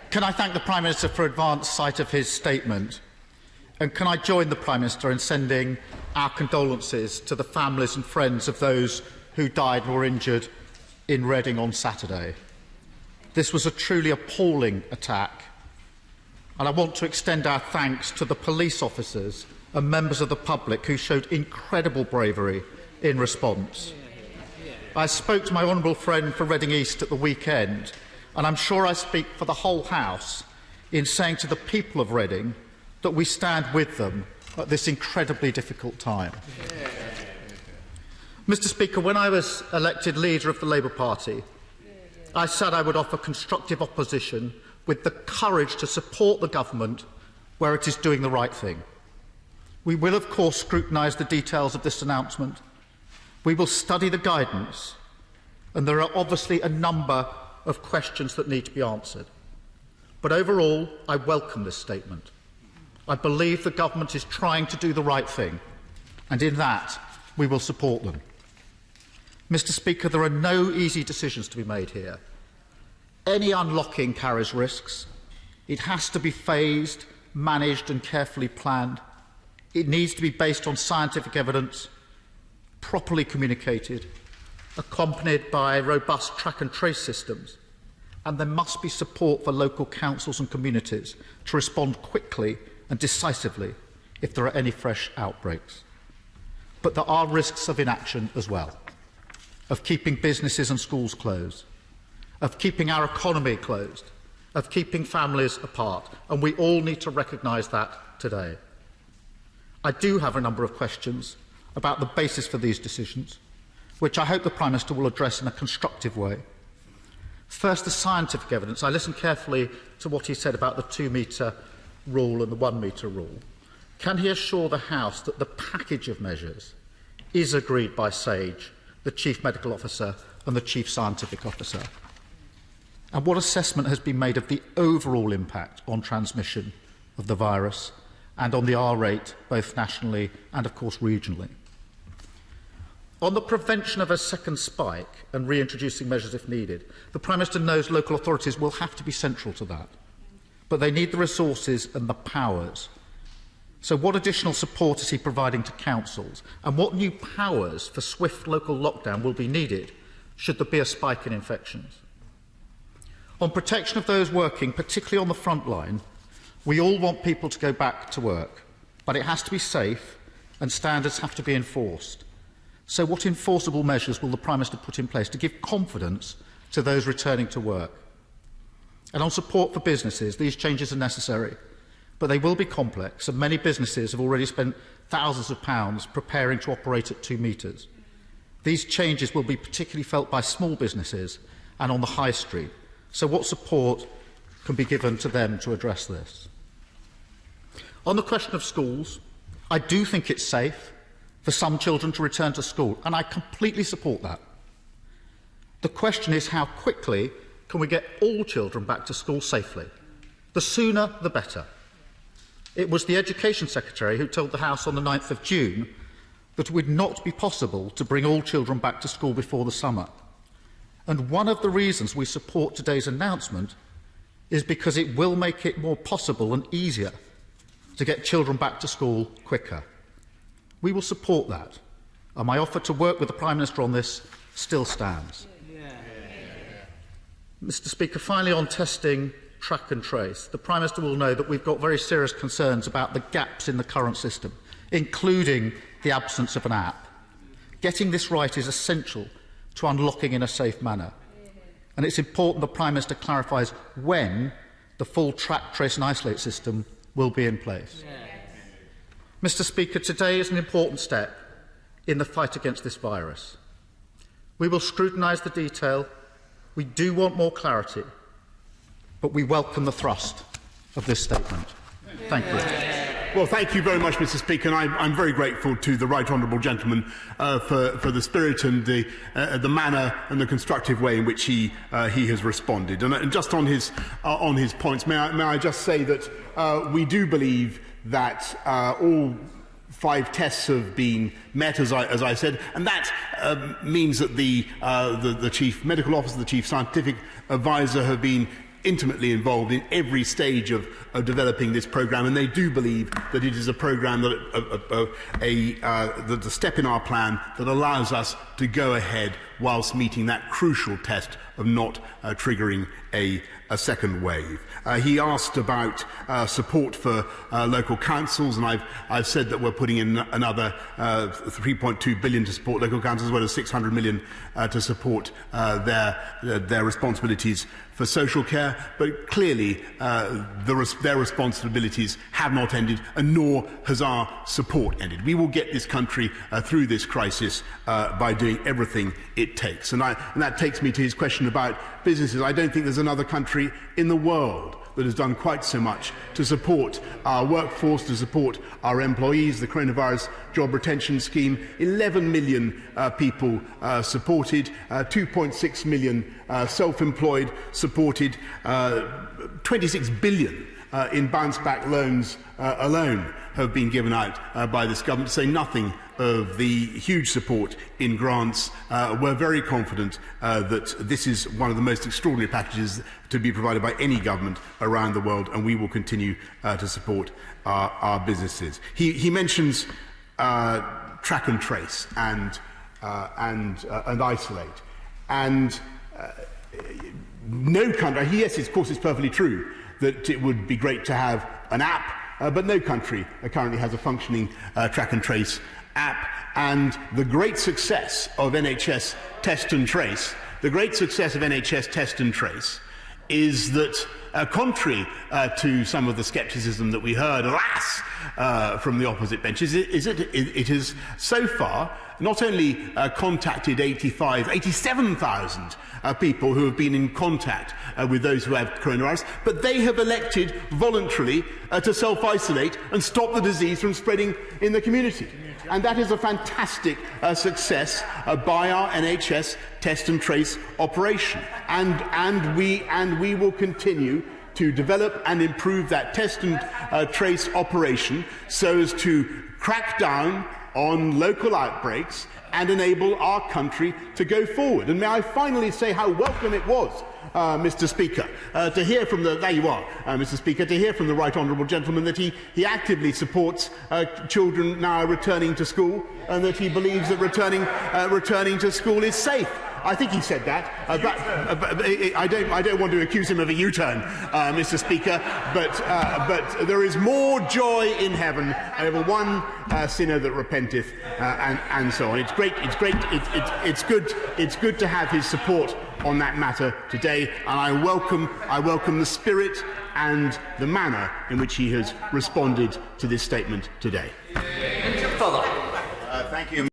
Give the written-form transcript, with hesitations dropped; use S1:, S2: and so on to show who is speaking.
S1: Can I thank the Prime Minister for advance sight of his statement? And can I join the Prime Minister in sending our condolences to the families and friends of those who died or were injured in Reading on Saturday? This was a truly appalling attack, and I want to extend our thanks to the police officers and members of the public who showed incredible bravery in response. I spoke to my honourable friend for Reading East at the weekend, and I'm sure I speak for the whole House in saying to the people of Reading that we stand with them at this incredibly difficult time. Mr. Speaker, when I was elected leader of the Labour Party, I said I would offer constructive opposition with the courage to support the government where it is doing the right thing. We will, of course, scrutinise the details of this announcement. We will study the guidance, and there are obviously a number of questions that need to be answered. But overall, I welcome this statement. I believe the government is trying to do the right thing, and in that we will support them. Mr. Speaker, there are no easy decisions to be made here. Any unlocking carries risks. It has to be phased, managed and carefully planned. It needs to be based on scientific evidence, properly communicated, accompanied by robust track and trace systems, and there must be support for local councils and communities to respond quickly and decisively if there are any fresh outbreaks. But there are risks of inaction as well, of keeping businesses and schools closed, of keeping our economy closed, of keeping families apart, and we all need to recognise that today. I do have a number of questions about the basis for these decisions, which I hope the Prime Minister will address in a constructive way. First, the scientific evidence. I listened carefully to what he said about the 2-metre rule and the 1-metre rule. Can he assure the House that the package of measures is agreed by SAGE, the Chief Medical Officer and the Chief Scientific Officer? And what assessment has been made of the overall impact on transmission of the virus and on the R rate, both nationally and, of course, regionally? On the prevention of a second spike and reintroducing measures if needed, the Prime Minister knows local authorities will have to be central to that, but they need the resources and the powers. So what additional support is he providing to councils, and what new powers for swift local lockdown will be needed should there be a spike in infections? On protection of those working, particularly on the front line, we all want people to go back to work, but it has to be safe and standards have to be enforced. So what enforceable measures will the Prime Minister put in place to give confidence to those returning to work? And on support for businesses, these changes are necessary, but they will be complex, and many businesses have already spent thousands of pounds preparing to operate at 2 metres. These changes will be particularly felt by small businesses and on the high street. So what support can be given to them to address this? On the question of schools, I do think it's safe for some children to return to school, and I completely support that. The question is how quickly can we get all children back to school safely? The sooner, the better. It was the Education Secretary who told the House on the 9th of June that it would not be possible to bring all children back to school before the summer. And one of the reasons we support today's announcement is because it will make it more possible and easier to get children back to school quicker. We will support that, and my offer to work with the Prime Minister on this still stands. Mr. Speaker, finally on testing, track and trace, the Prime Minister will know that we've got very serious concerns about the gaps in the current system, including the absence of an app. Getting this right is essential to unlocking in a safe manner, and it's important the Prime Minister clarifies when the full track, trace and isolate system will be in place. Mr. Speaker, today is an important step in the fight against this virus. We will scrutinise the detail. We do want more clarity, but we welcome the thrust of this statement. Thank you.
S2: Well, thank you very much, Mr. Speaker, and I'm very grateful to the right honourable gentleman for the spirit and the manner and the constructive way in which he has responded. And just on his points, may I just say that we do believe that all 5 tests have been met, as I said, and that means that the Chief Medical Officer, the Chief Scientific Advisor have been intimately involved in every stage of developing this programme, and they do believe that it is a programme, the step in our plan that allows us to go ahead whilst meeting that crucial test of not triggering a second wave. He asked about support for local councils, and I've said that we're putting in another 3.2 billion to support local councils, as well as 600 million to support their responsibilities for social care. But clearly, their responsibilities have not ended, and nor has our support ended. We will get this country through this crisis by doing everything it takes. And that takes me to his question about businesses. I don't think there's another country in the world that has done quite so much to support our workforce, to support our employees. The coronavirus job retention scheme, 11 million people supported, 2.6 million self-employed supported, 26 billion in bounce-back loans alone have been given out by this government, to say nothing of the huge support in grants. We're very confident that this is one of the most extraordinary packages to be provided by any government around the world, and we will continue to support our businesses. He mentions track and trace and isolate. And no country, yes, of course, it's perfectly true that it would be great to have an app, but no country currently has a functioning track and trace app. And the great success of NHS Test and Trace, is that, contrary to some of the scepticism that we heard, alas, from the opposite benches, it has so far not only contacted 87,000 people who have been in contact with those who have coronavirus, but they have elected voluntarily to self-isolate and stop the disease from spreading in the community. And that is a fantastic success by our NHS Test and Trace operation. And we will continue to develop and improve that test and trace operation so as to crack down on local outbreaks and enable our country to go forward. And may I finally say how welcome it was, Mr. Speaker, to hear from the, there you are, Mr. Speaker, to hear from the Right Honourable Gentleman that he actively supports children now returning to school, and that he believes that returning to school is safe. I think he said that, but I don't want to accuse him of a U-turn, Mr. Speaker. But there is more joy in heaven over one sinner that repenteth, and so on. It's great. It's good to have his support on that matter today, and I welcome the spirit and the manner in which he has responded to this statement today.
S3: Thank you.